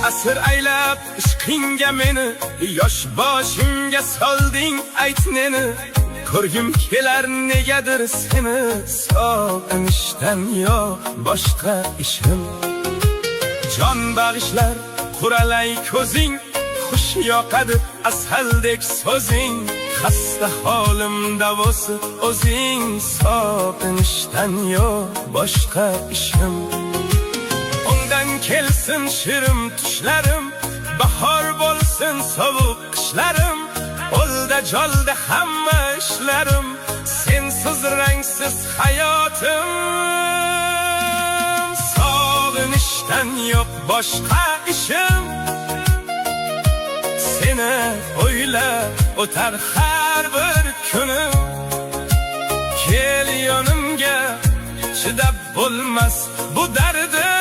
asr aylab ishqingga meni, yosh boshimga solding ayt neni. Ko'rgim kelar negadir seni, sog'inishdan yo boshqa ishim. Jon bag'ishlar quralay ko'zing, xush yoqadi asaldek so'zing. Xasta holim davosi o'zing, sog'inishdan yo boshqa ishim. Undan kelsin shirin tushlarim, bahor bo'lsin sovuq qishlarim. O'lda jolda hamma ishlarim, sensiz rangsiz hayotim. Sog'inishdan yo'q boshqa ishim. Seni o'ylab o'tar har bir kunim. Kel yonimga, chidab bo'lmas bu dardim.